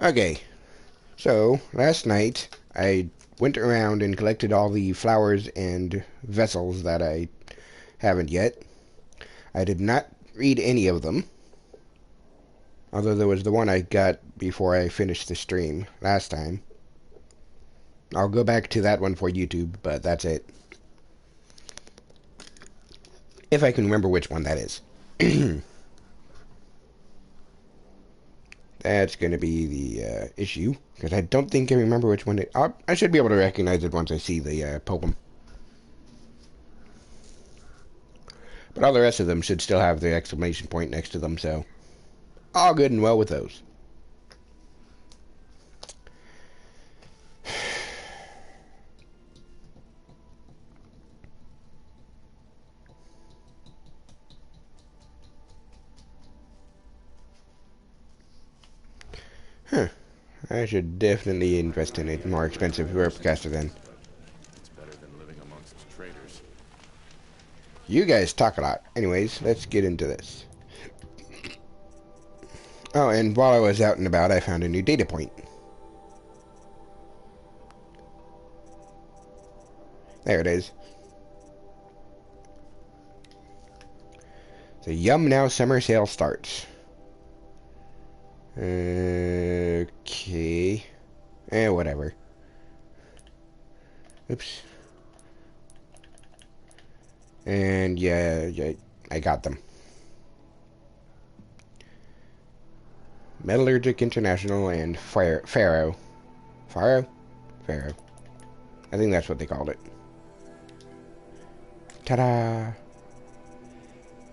Okay, so last night I went around and collected all the flowers and vessels that I haven't yet. I did not read any of them, although there was the one I got before I finished the stream last time. I'll go back to that one for YouTube, but that's it. If I can remember which one that is. That's going to be the issue, because I don't think I remember which one it... I should be able to recognize it once I see the poem. But all the rest of them should still have the exclamation point next to them, so... all good and well with those. Huh. I should definitely invest in a more expensive webcaster then. It's better than living amongst traitors. You guys talk a lot. Anyways, let's get into this. Oh, and while I was out and about, I found a new data point. There it is. The Yum Now Summer Sale starts. Okay. Whatever. Oops. And yeah, I got them. Metallurgic International and Faro. Faro? Faro. I think that's what they called it. Ta-da!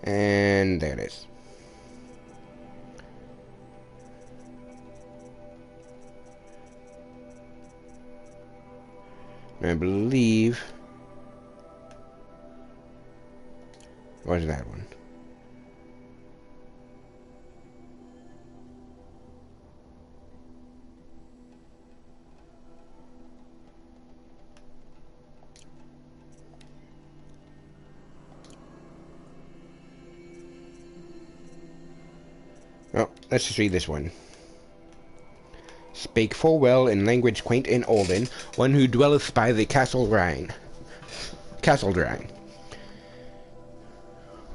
And there it is. I believe... what's that one? Well, let's just read this one. Spake full well in language quaint and olden, one who dwelleth by the Castle Rhine.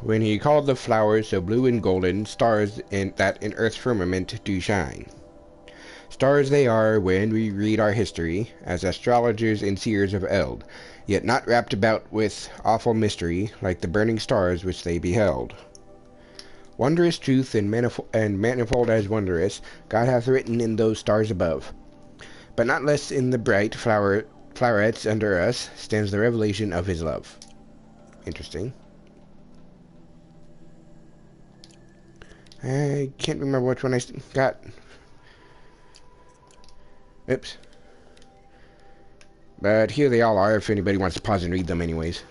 When he called the flowers so blue and golden, stars that in earth's firmament do shine. Stars they are when we read our history, as astrologers and seers of eld, yet not wrapped about with awful mystery, like the burning stars which they beheld. Wondrous truth and manifold as wondrous, God hath written in those stars above. But not less in the bright flowerets under us stands the revelation of his love. Interesting. I can't remember which one I got. Oops. But here they all are if anybody wants to pause and read them anyways.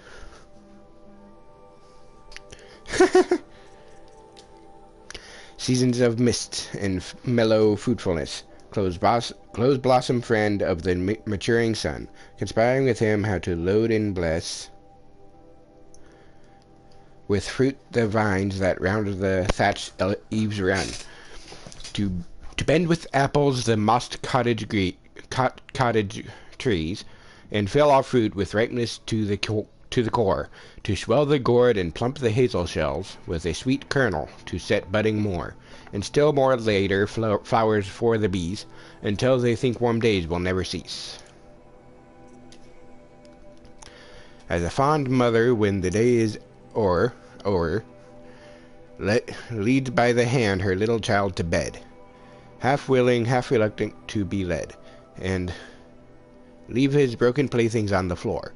Seasons of mist and mellow fruitfulness, close blossom friend of the maturing sun, conspiring with him how to load and bless with fruit the vines that round the thatched eaves run, to bend with apples the mossed cottage trees, and fill our fruit with ripeness to the core, to swell the gourd and plump the hazel shells with a sweet kernel to set budding more, and still more later flowers for the bees, until they think warm days will never cease. As a fond mother, when the day is o'er, leads by the hand her little child to bed, half willing, half reluctant to be led, and leave his broken playthings on the floor,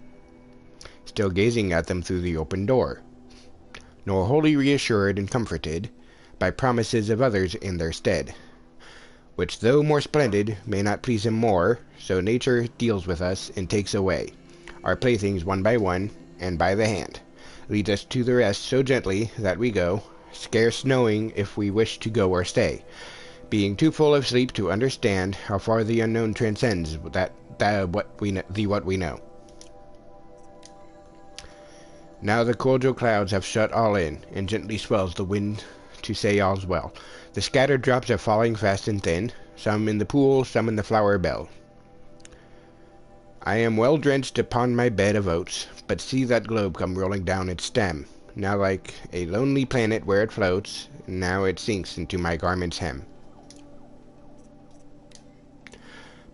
still gazing at them through the open door, nor wholly reassured and comforted by promises of others in their stead, which though more splendid may not please him more, so nature deals with us and takes away our playthings one by one, and by the hand leads us to the rest so gently that we go, scarce knowing if we wish to go or stay, being too full of sleep to understand how far the unknown transcends what we know. Now the cordial clouds have shut all in, and gently swells the wind to say all's well. The scattered drops are falling fast and thin, some in the pool, some in the flower bell. I am well drenched upon my bed of oats, but see that globe come rolling down its stem, now like a lonely planet where it floats, now it sinks into my garment's hem.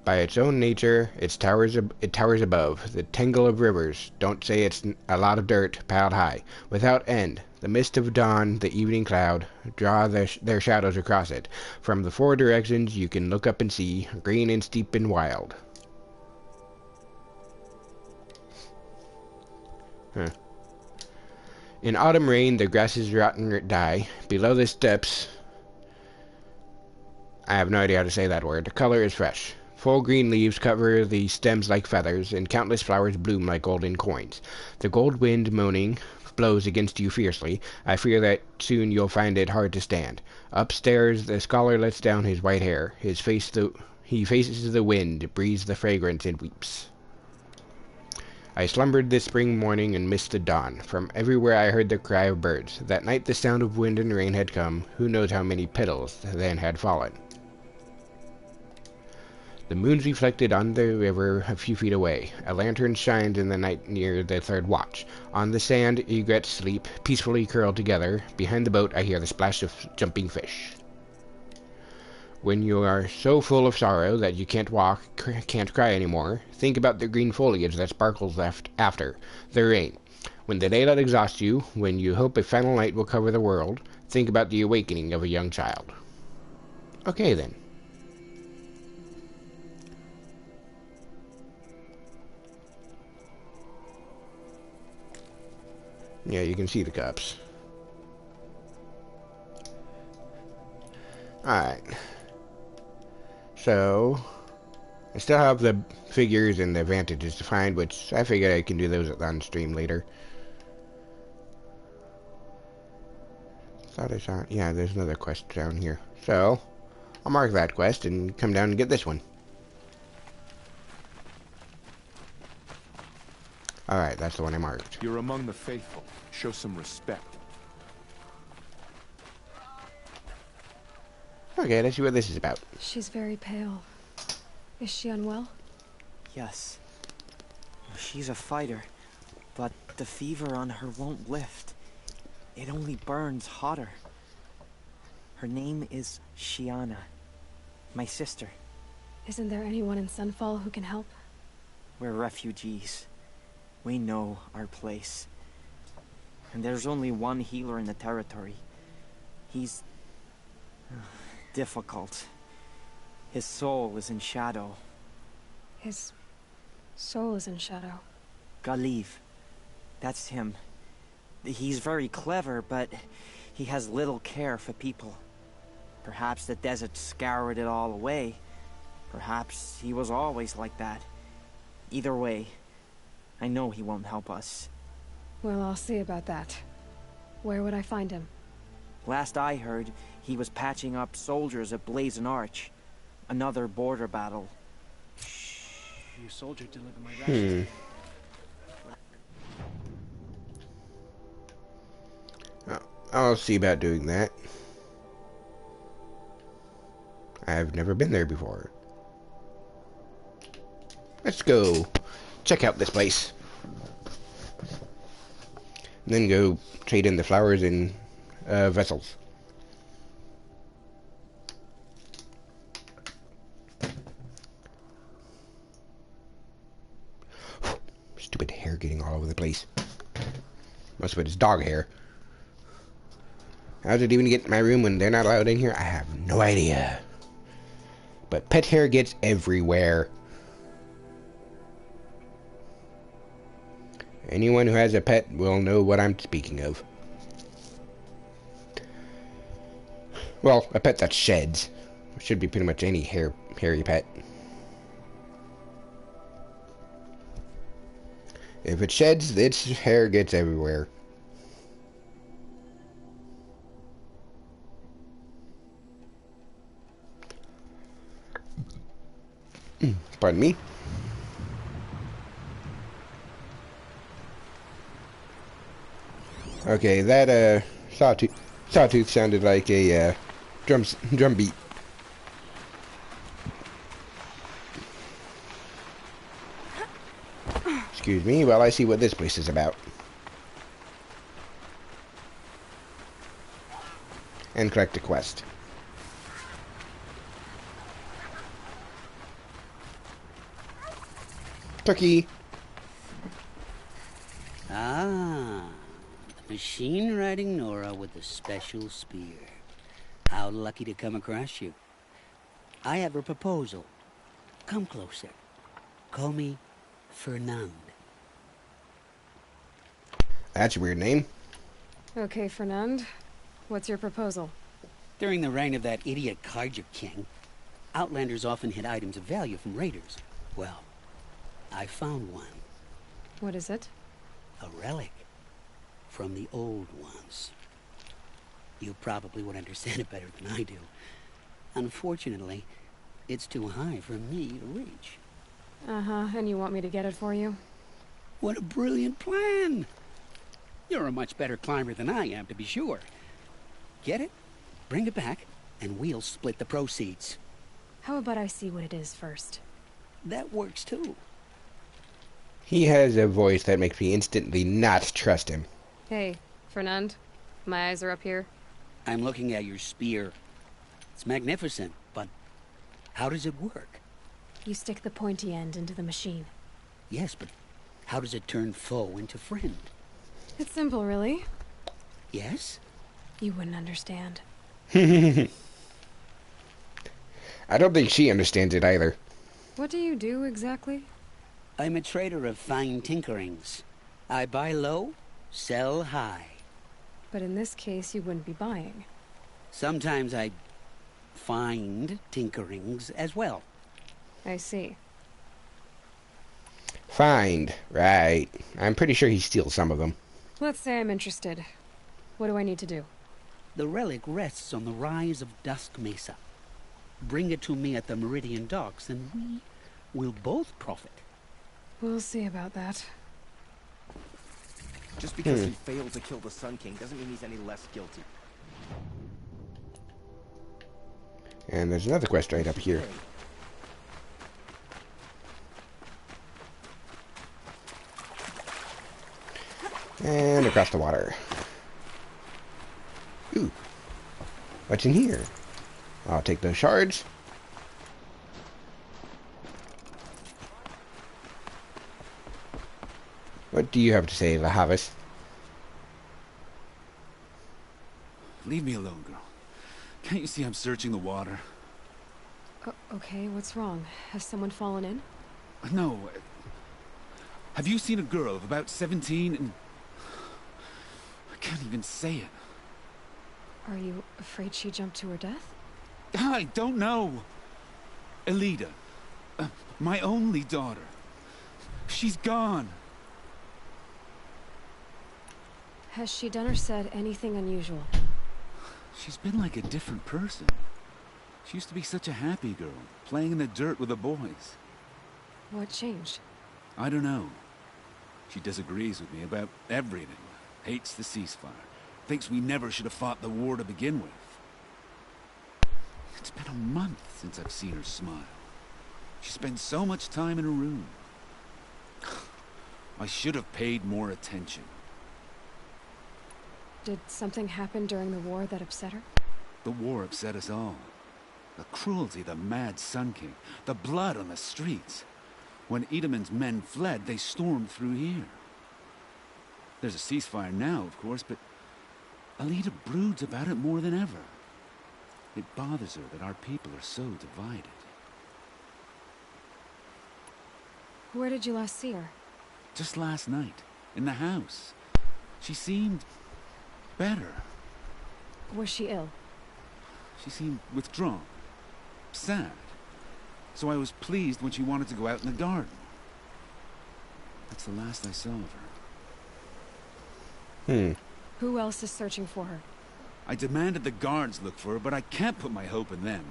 By its own nature, it towers above. The tangle of rivers, don't say it's a lot of dirt piled high, without end. The mist of dawn, the evening cloud, draw their shadows across it. From the four directions you can look up and see, green and steep and wild. Huh. In autumn rain, the grasses rotten or die. Below the steps, I have no idea how to say that word. The color is fresh. Full green leaves cover the stems like feathers, and countless flowers bloom like golden coins. The gold wind, moaning, blows against you fiercely. I fear that soon you'll find it hard to stand. Upstairs, the scholar lets down his white hair. He faces the wind, breathes the fragrance, and weeps. I slumbered this spring morning and missed the dawn. From everywhere I heard the cry of birds. That night the sound of wind and rain had come. Who knows how many petals then had fallen. The moon's reflected on the river a few feet away. A lantern shines in the night near the third watch. On the sand, egrets sleep, peacefully curled together. Behind the boat, I hear the splash of jumping fish. When you are so full of sorrow that you can't walk, can't cry anymore, think about the green foliage that sparkles after the rain. When the daylight exhausts you, when you hope a final night will cover the world, think about the awakening of a young child. Okay, then. Yeah, you can see the cups. Alright. So, I still have the figures and the advantages to find, which I figured I can do those on stream later. Thought I saw... Yeah, there's another quest down here. So, I'll mark that quest and come down and get this one. Alright, that's the one I marked. You're among the faithful. Show some respect. Okay, let's see what this is about. She's very pale. Is she unwell? Yes. She's a fighter, but the fever on her won't lift. It only burns hotter. Her name is Shiana, my sister. Isn't there anyone in Sunfall who can help? We're refugees. We know our place. And there's only one healer in the territory. He's... difficult. His soul is in shadow. His soul is in shadow. Galiv. That's him. He's very clever, but he has little care for people. Perhaps the desert scoured it all away. Perhaps he was always like that. Either way, I know he won't help us. Well, I'll see about that. Where would I find him? Last I heard, he was patching up soldiers at Blazon Arch. Another border battle. Your soldier delivered my rations. I'll see about doing that. I've never been there before. Let's go check out this place. And then go trade in the flowers in vessels. Stupid hair getting all over the place. Must have been his dog hair. How did it even get in my room when they're not allowed in here? I have no idea. But pet hair gets everywhere. Anyone who has a pet will know what I'm speaking of. Well, a pet that sheds. It should be pretty much any hairy pet. If it sheds, its hair gets everywhere. Pardon me. Okay, that sawtooth sounded like a drum beat. Excuse me while I see what this place is about. And collect a quest. Turkey! Ah, the machine-riding Nora with the special spear. How lucky to come across you. I have a proposal. Come closer. Call me Fernand. That's a weird name. Okay, Fernand. What's your proposal? During the reign of that idiot Carja King, Outlanders often hid items of value from raiders. Well, I found one. What is it? A relic from the old ones. You probably would understand it better than I do. Unfortunately, it's too high for me to reach. Uh-huh, and you want me to get it for you? What a brilliant plan! You're a much better climber than I am, to be sure. Get it, bring it back, and we'll split the proceeds. How about I see what it is first? That works too. He has a voice that makes me instantly not trust him. Hey, Fernand. My eyes are up here. I'm looking at your spear. It's magnificent, but how does it work? You stick the pointy end into the machine. Yes, but how does it turn foe into friend? It's simple, really. Yes? You wouldn't understand. I don't think she understands it either. What do you do, exactly? I'm a trader of fine tinkerings. I buy low, sell high. But in this case, you wouldn't be buying. Sometimes I find tinkerings as well. I see. Find. Right. I'm pretty sure he steals some of them. Let's say I'm interested. What do I need to do? The relic rests on the rise of Dusk Mesa. Bring it to me at the Meridian Docks, and we will both profit. We'll see about that. Just because he failed to kill the Sun King doesn't mean he's any less guilty. And there's another quest right up here. And across the water. Ooh. What's in here? I'll take those shards. What do you have to say, Lahavas? Leave me alone, girl. Can't you see I'm searching the water? Okay, what's wrong? Has someone fallen in? No. Have you seen a girl of about 17 and... I can't even say it. Are you afraid she jumped to her death? I don't know. Elida. My only daughter. She's gone. Has she done or said anything unusual? She's been like a different person. She used to be such a happy girl, playing in the dirt with the boys. What changed? I don't know. She disagrees with me about everything. Hates the ceasefire. Thinks we never should have fought the war to begin with. It's been a month since I've seen her smile. She spends so much time in her room. I should have paid more attention. Did something happen during the war that upset her? The war upset us all. The cruelty of the mad Sun King. The blood on the streets. When Edamon's men fled, they stormed through here. There's a ceasefire now, of course, but Elida broods about it more than ever. It bothers her that our people are so divided. Where did you last see her? Just last night, in the house. She seemed better. Was she ill? She seemed withdrawn, sad. So I was pleased when she wanted to go out in the garden. That's the last I saw of her. Who else is searching for her? I demanded the guards look for her, but I can't put my hope in them.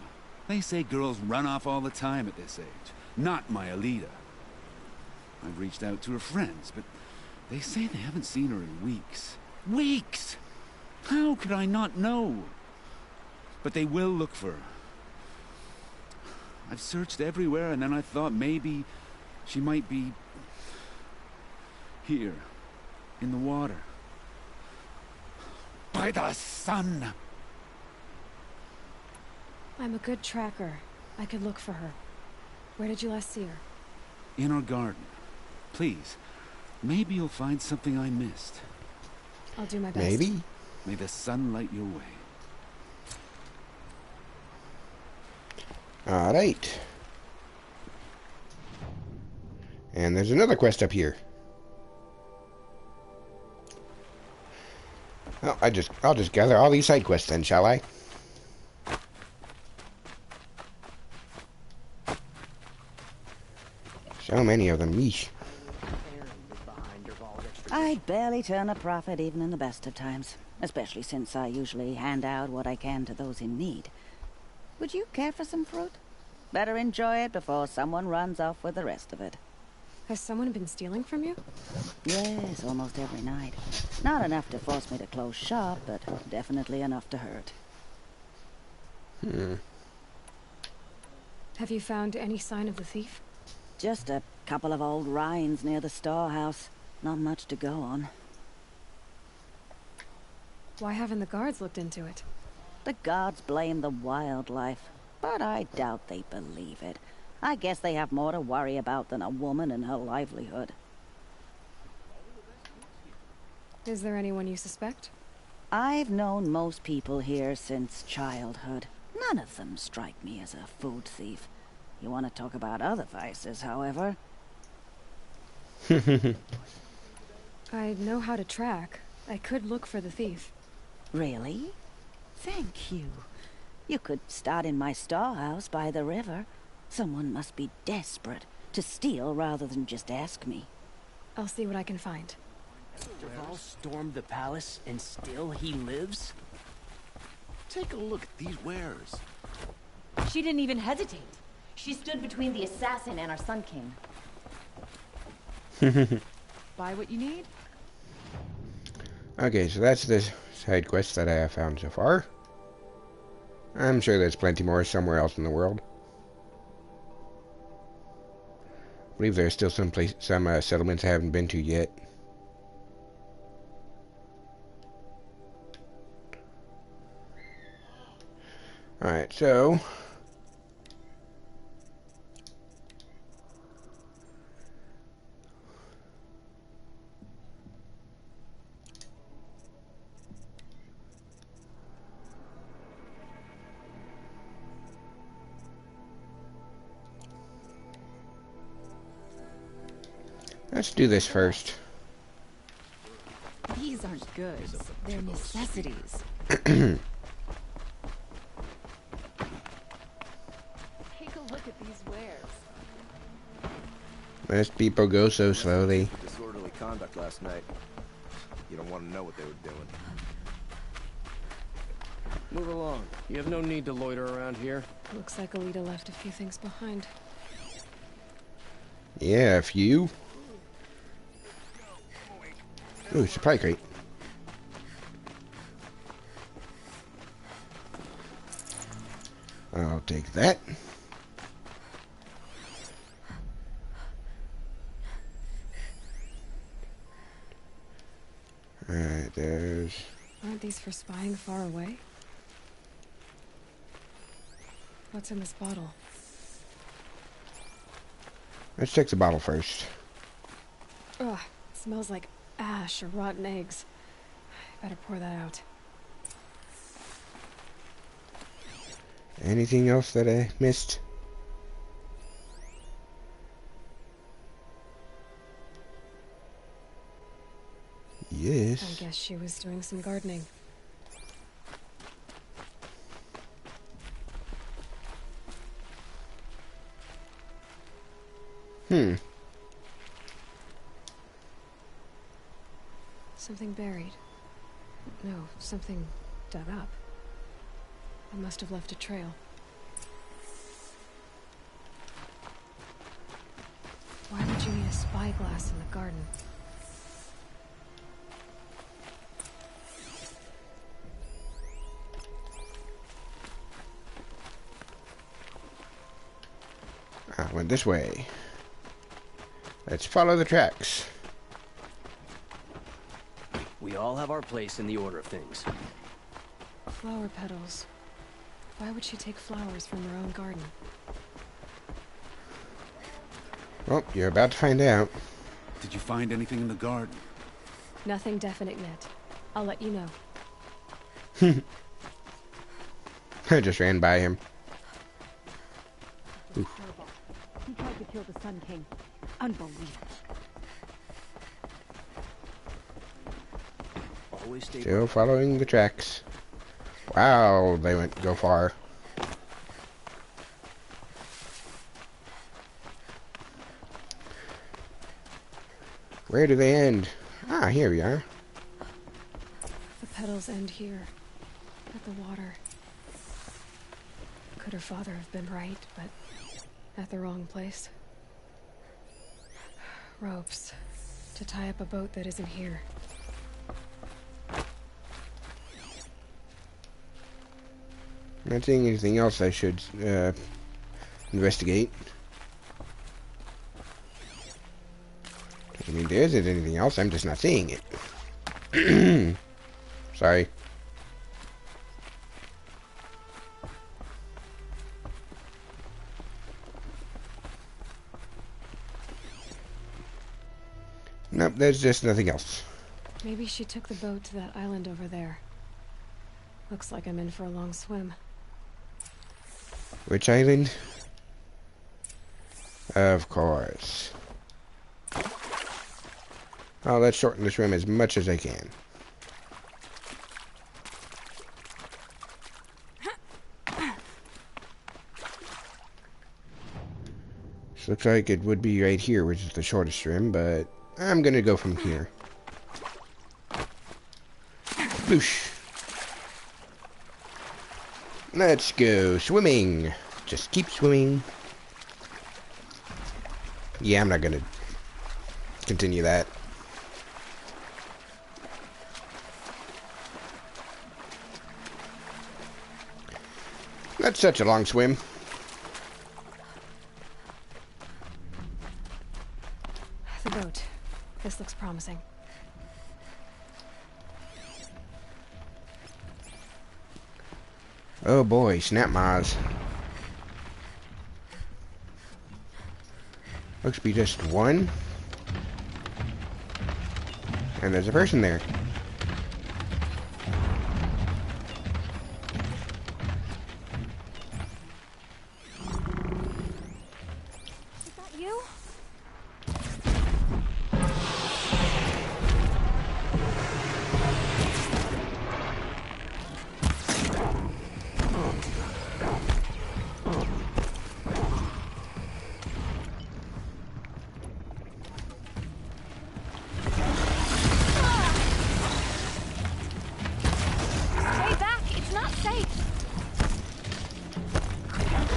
They say girls run off all the time at this age. Not my Elida. I've reached out to her friends, but they say they haven't seen her in weeks. Weeks! How could I not know? But they will look for her. I've searched everywhere, and then I thought maybe she might be Here, in the water. By the sun! I'm a good tracker. I could look for her. Where did you last see her? In our garden. Please, maybe you'll find something I missed. I'll do my best. Maybe? May the sun light your way. Alright. And there's another quest up here. Well, I'll just gather all these side quests then, shall I? So many of them, yeesh. I barely turn a profit even in the best of times, especially since I usually hand out what I can to those in need. Would you care for some fruit? Better enjoy it before someone runs off with the rest of it. Has someone been stealing from you? Yes, almost every night. Not enough to force me to close shop, but definitely enough to hurt. Have you found any sign of the thief? Just a couple of old rinds near the storehouse. Not much to go on. Why haven't the guards looked into it? The gods blame the wildlife, but I doubt they believe it. I guess they have more to worry about than a woman and her livelihood. Is there anyone you suspect? I've known most people here since childhood. None of them strike me as a food thief. You want to talk about other vices, however? I know how to track. I could look for the thief. Really? Thank you. You could start in my storehouse by the river. Someone must be desperate to steal rather than just ask me. I'll see what I can find. Dervahl stormed the palace and still he lives? Take a look at these wares. She didn't even hesitate. She stood between the assassin and our Sun King. Buy what you need? Okay, so that's the side quest that I have found so far. I'm sure there's plenty more somewhere else in the world. I believe there's still some settlements I haven't been to yet. Alright, so let's do this first. These aren't goods. They're necessities. Take a look at these wares. Most people go so slowly. Disorderly conduct last night. You don't want to know what they were doing. Move along. You have no need to loiter around here. Looks like Alita left a few things behind. Yeah, a few. Ooh, supply crate. I'll take that. Alright, there's... Aren't these for spying far away? What's in this bottle? Let's check the bottle first. Ugh, it smells like ash or rotten eggs. I better pour that out. Anything else that I missed? Yes. I guess she was doing some gardening. Something buried. No, something dug up. I must have left a trail. Why would you need a spyglass in the garden? I went this way. Let's follow the tracks. We all have our place in the order of things. Flower petals. Why would she take flowers from her own garden? Well, you're about to find out. Did you find anything in the garden? Nothing definite yet. I'll let you know. I just ran by him. He tried to kill the Sun King. Unbelievable. Always stay Still following the tracks. Wow, they go far. Where do they end? Ah, here we are. The petals end here, at the water. Could her father have been right, but at the wrong place? Ropes to tie up a boat that isn't here. Not seeing anything else I should investigate. I mean, there isn't anything else, I'm just not seeing it. Sorry. Nope, there's just nothing else. Maybe she took the boat to that island over there. Looks like I'm in for a long swim. Which island? Of course. Oh, let's shorten the swim as much as I can. This looks like it would be right here, which is the shortest swim, but I'm gonna go from here. Boosh. Let's go swimming. Just keep swimming. Yeah, I'm not gonna continue that. That's such a long swim. The boat. This looks promising. Oh boy, snap maws. Looks to be just one. And there's a person there. Is that you?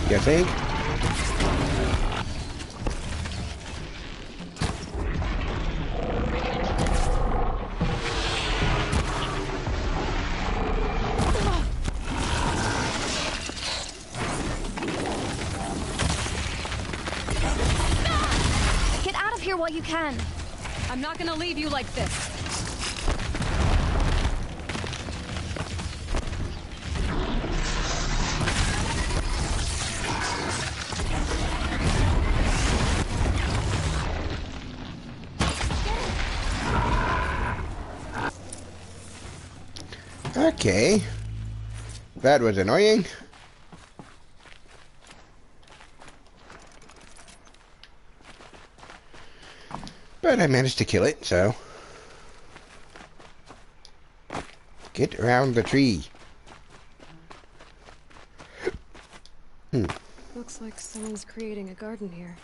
You think? Get out of here while you can. I'm not gonna leave you like this. Okay. That was annoying. But I managed to kill it, so. Get around the tree. Looks like someone's creating a garden here.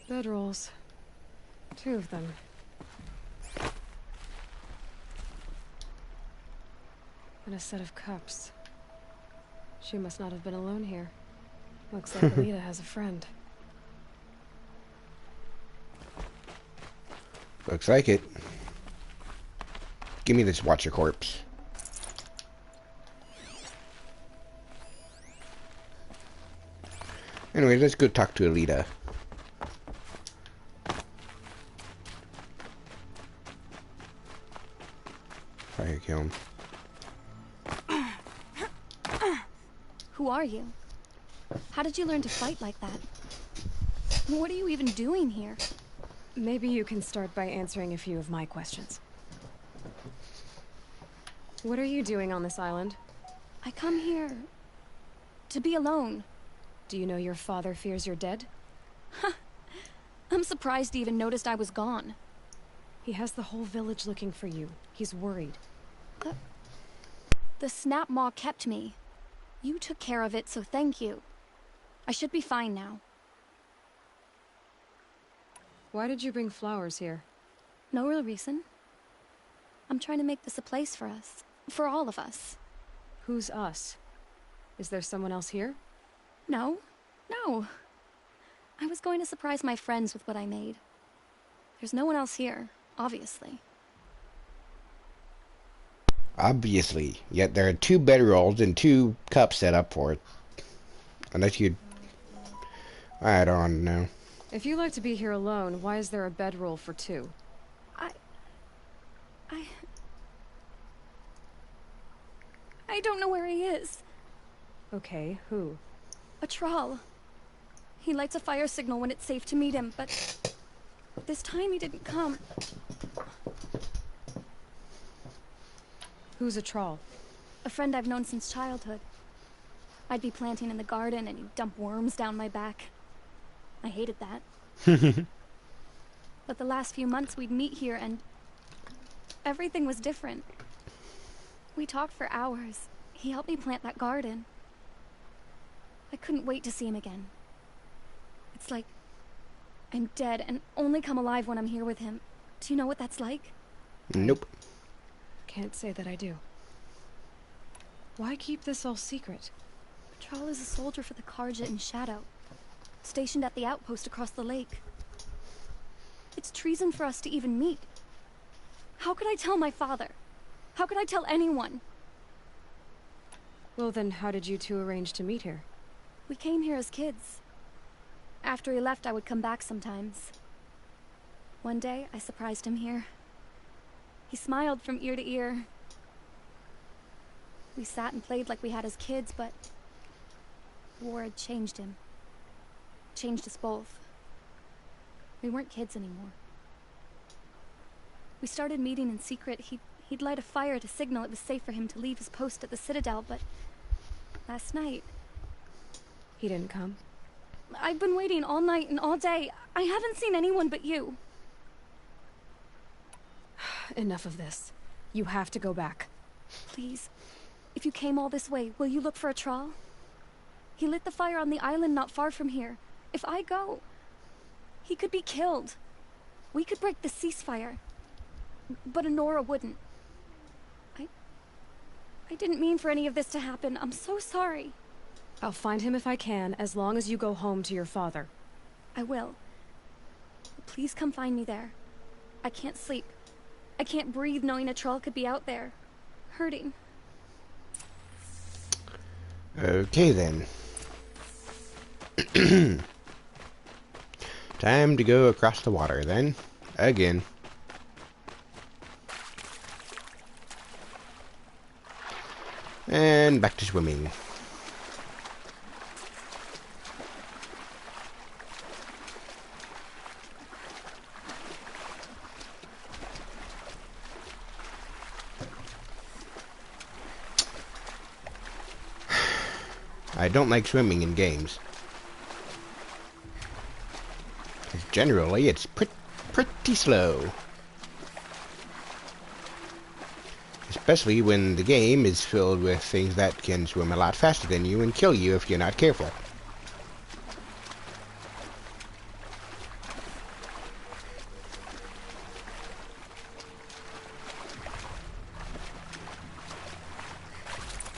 Bedrolls. 2 of them. And a set of cups. She must not have been alone here. Looks like Alita has a friend. Looks like it. Give me this Watcher corpse. Anyway, let's go talk to Alita. kill him. Who are you? How did you learn to fight like that? What are you even doing here? Maybe you can start by answering a few of my questions. What are you doing on this island? I come here to be alone. Do you know your father fears you're dead? I'm surprised he even noticed I was gone. He has the whole village looking for you. He's worried. The Snap Maw kept me. You took care of it, so thank you. I should be fine now. Why did you bring flowers here? No real reason. I'm trying to make this a place for us. For all of us. Who's us? Is there someone else here? No. No. I was going to surprise my friends with what I made. There's no one else here, obviously. Obviously. Yet there are 2 bedrolls and 2 cups set up for it. Unless you... I don't know. If you like to be here alone, why is there a bedroll for 2? I don't know where he is. Okay, who? A Thrall. He lights a fire signal when it's safe to meet him, but this time he didn't come. Who's a Thrall? A friend I've known since childhood. I'd be planting in the garden and he'd dump worms down my back. I hated that. But the last few months we'd meet here and everything was different. We talked for hours. He helped me plant that garden. I couldn't wait to see him again. It's like I'm dead and only come alive when I'm here with him. Do you know what that's like? Nope. Can't say that I do. Why keep this all secret? Thrall is a soldier for the Carja in Shadow, stationed at the outpost across the lake. It's treason for us to even meet. How could I tell my father? How could I tell anyone? Well then, how did you 2 arrange to meet here? We came here as kids. After he left, I would come back sometimes. One day, I surprised him here. He smiled from ear to ear. We sat and played like we had as kids, but war had changed him. Changed us both. We weren't kids anymore. We started meeting in secret. He'd light a fire to signal it was safe for him to leave his post at the Citadel, but last night... He didn't come? I've been waiting all night and all day. I haven't seen anyone but you. Enough of this. You have to go back. Please. If you came all this way, will you look for a Thrall? He lit the fire on the island not far from here. If I go, he could be killed. We could break the ceasefire. But Anora wouldn't. I didn't mean for any of this to happen. I'm so sorry. I'll find him if I can, as long as you go home to your father. I will. Please come find me there. I can't sleep. I can't breathe knowing a Thrall could be out there. Hurting. Okay then. Time to go across the water then. Again. And back to swimming. I don't like swimming in games. 'Cause generally it's pretty slow. Especially when the game is filled with things that can swim a lot faster than you and kill you if you're not careful.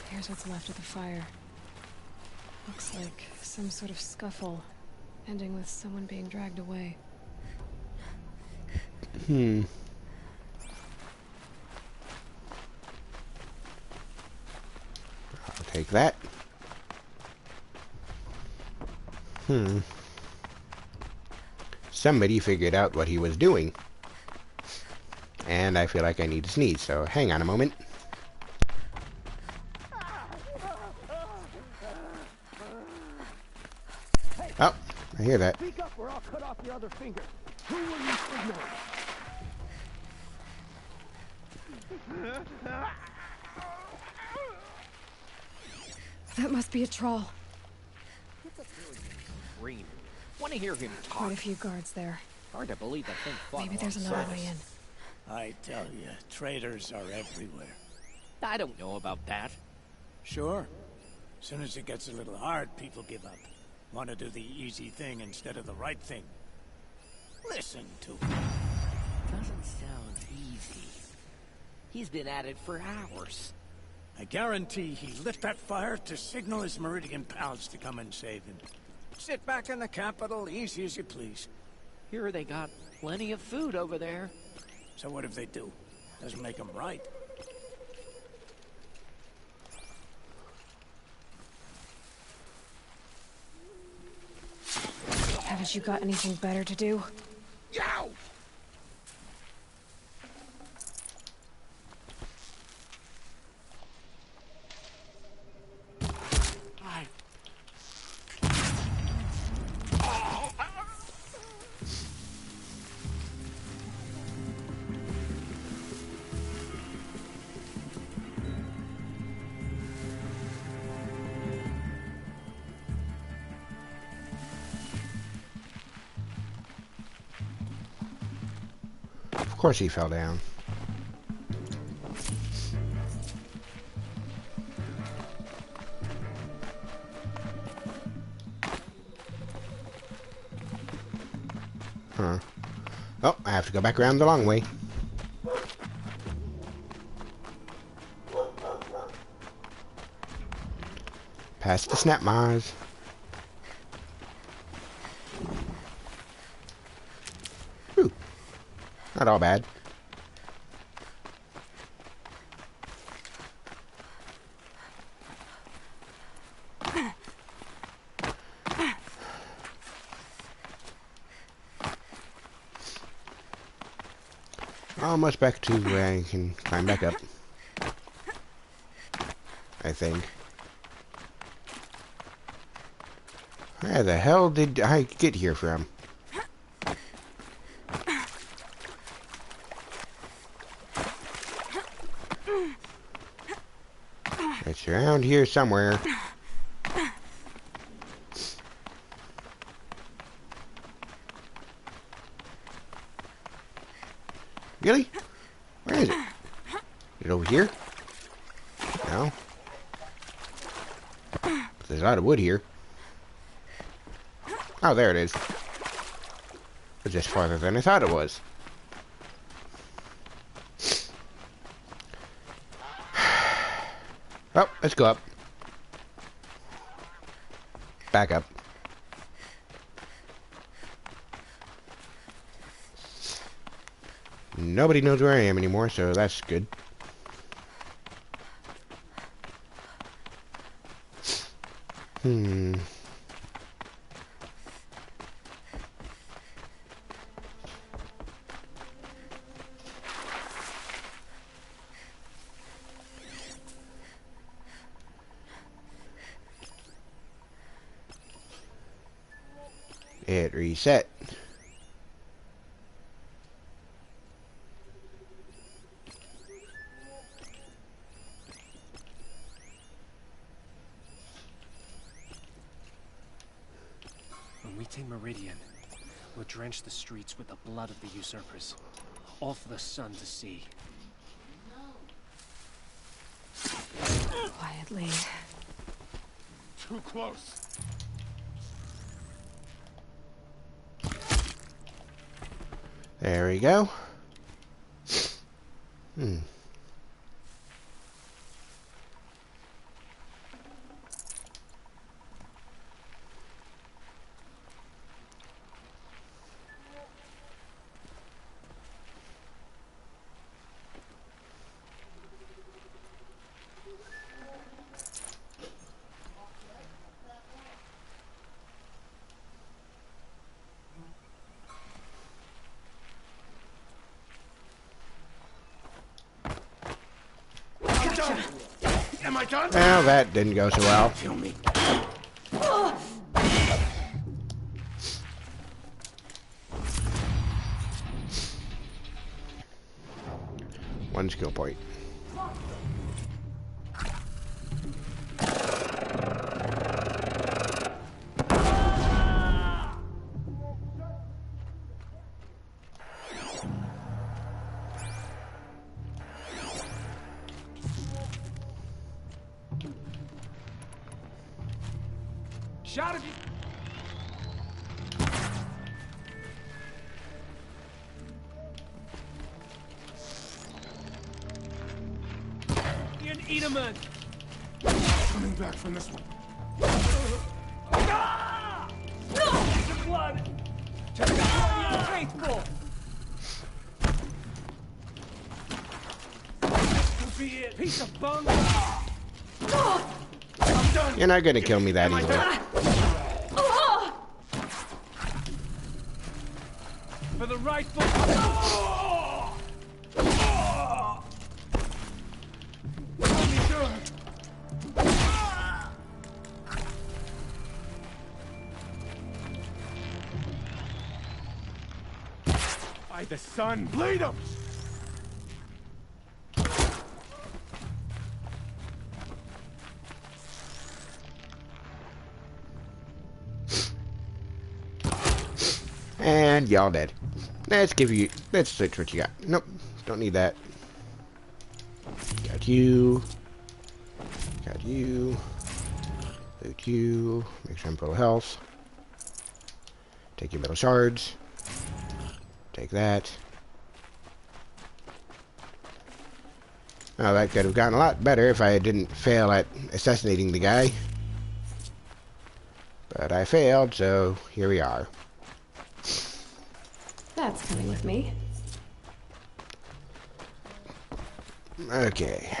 Here's what's left of the fire. Looks like some sort of scuffle, ending with someone being dragged away. I'll take that. Somebody figured out what he was doing. And I feel like I need to sneeze, so hang on a moment. I hear that. Speak up or I'll cut off your other finger. Who will you signal? That must be a troll. Green. Want to hear him talk? Quite a few guards there. Hard to believe that thing fought Maybe there's another way in. I tell you, traitors are everywhere. I don't know about that. Sure. As soon as it gets a little hard, people give up. Want to do the easy thing instead of the right thing. Listen to him. Doesn't sound easy. He's been at it for hours. I guarantee he lit that fire to signal his Meridian pals to come and save him. Sit back in the capital, easy as you please. Here they got plenty of food over there. So what if they do? Doesn't make them right. Haven't you got anything better to do? Yow! Of course he fell down. Huh. Oh, I have to go back around the long way. Past the snap Mars. Ooh. Not all bad. Almost back to where I can climb back up. I think. Where the hell did I get here from? It's around here somewhere. Really? Where is it? Is it over here? No. There's a lot of wood here. Oh, there it is. It's just farther than I thought it was. Oh, let's go up. Back up. Nobody knows where I am anymore, so that's good. It reset. When we take Meridian, we'll drench the streets with the blood of the usurpers, all for the sun to see. Quietly. Too close. There we go. Am I done? Well, that didn't go so well. Kill me. 1 skill point. Shot of you. You're an Edaman. Coming back from this one. The blood. Check out the faithful. Could be it. Piece of bone. I'm done. You're not gonna kill me that easily. For the rightful. By the sun, bleed him! And y'all dead. Let's switch what you got. Nope, don't need that. Got you. Got you. Loot you. Make sure I'm full health. Take your metal shards. Take that. Now that could have gotten a lot better if I didn't fail at assassinating the guy. But I failed, so here we are. That's coming with me. Okay.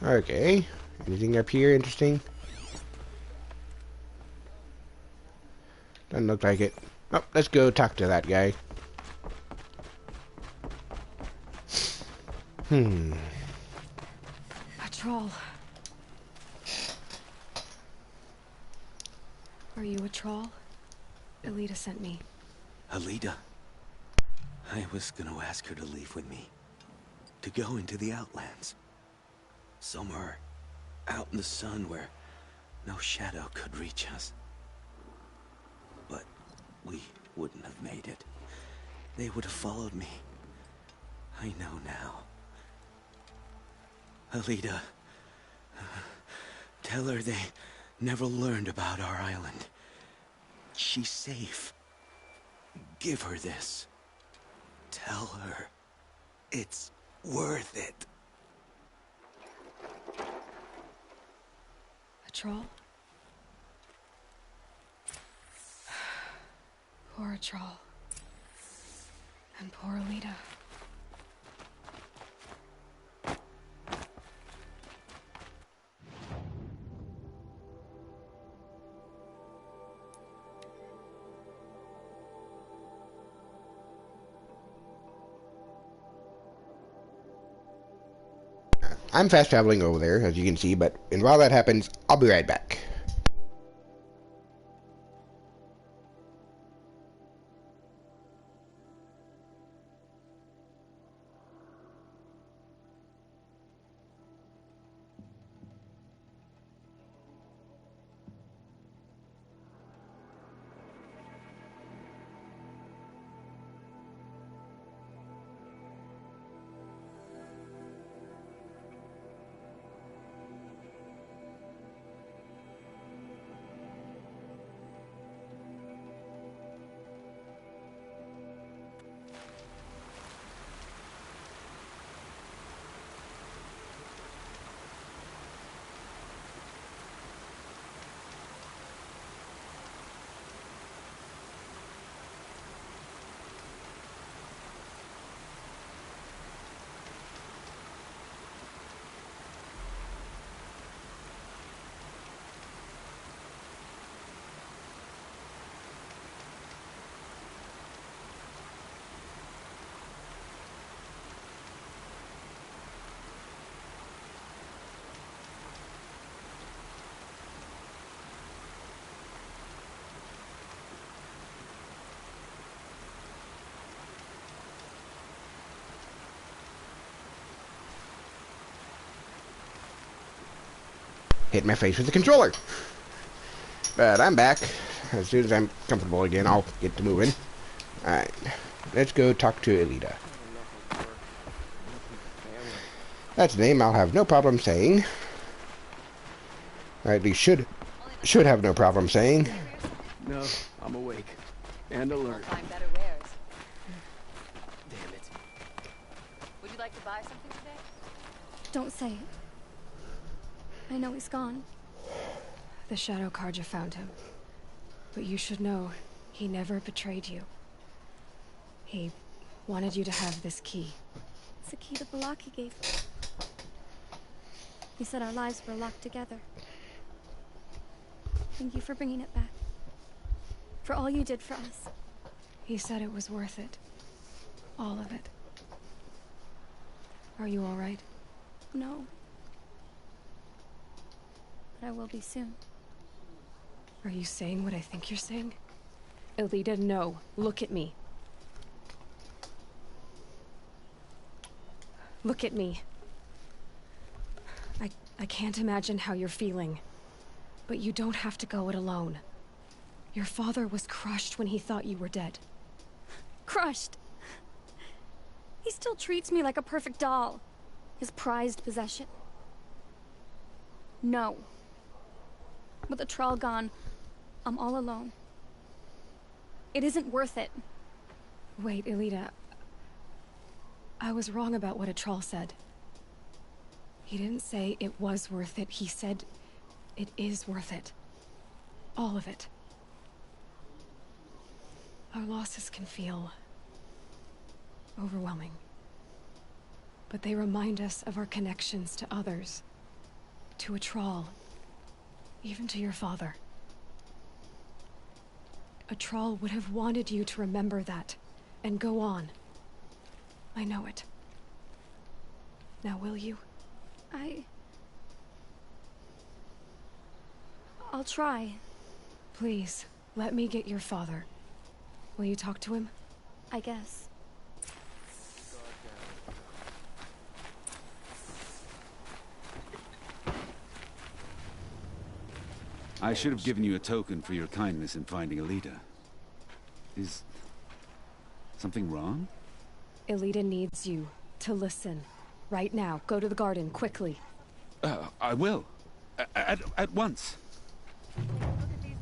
Okay. Anything up here interesting? Doesn't look like it. Oh, let's go talk to that guy. A troll. Are you a troll? Elita sent me. Alita? I was gonna ask her to leave with me. To go into the Outlands. Somewhere out in the sun where no shadow could reach us. But we wouldn't have made it. They would have followed me. I know now. Alita, tell her they never learned about our island. She's safe. Give her this. Tell her it's worth it. A troll? Poor troll. And poor Alita. I'm fast traveling over there, as you can see, but and while that happens, I'll be right back. hit my face with the controller. But I'm back. As soon as I'm comfortable again, I'll get to moving. Alright, let's go talk to Elita. That's a name I'll have no problem saying. Or at least should have no problem saying. No, I'm awake. And alert. Find better wares. Damn it. Would you like to buy something today? Don't say it. I know he's gone. The Shadow Carja found him. But you should know, he never betrayed you. He wanted you to have this key. It's the key to the lock he gave me. He said our lives were locked together. Thank you for bringing it back. For all you did for us. He said it was worth it. All of it. Are you all right? No. But I will be soon. Are you saying what I think you're saying? Elita, no. Look at me. Look at me. I can't imagine how you're feeling. But you don't have to go it alone. Your father was crushed when he thought you were dead. Crushed? He still treats me like a perfect doll. His prized possession. No. With the Thrall gone, I'm all alone. It isn't worth it. Wait, Elita. I was wrong about what a Thrall said. He didn't say it was worth it. He said it is worth it. All of it. Our losses can feel overwhelming. But they remind us of our connections to others. To a Thrall. Even to your father. A Thrall would have wanted you to remember that, and go on. I know it. Now will you? I'll try. Please, let me get your father. Will you talk to him? I guess. I should have given you a token for your kindness in finding Elita. Is something wrong? Elita needs you to listen. Right now. Go to the garden, quickly. I will. At once.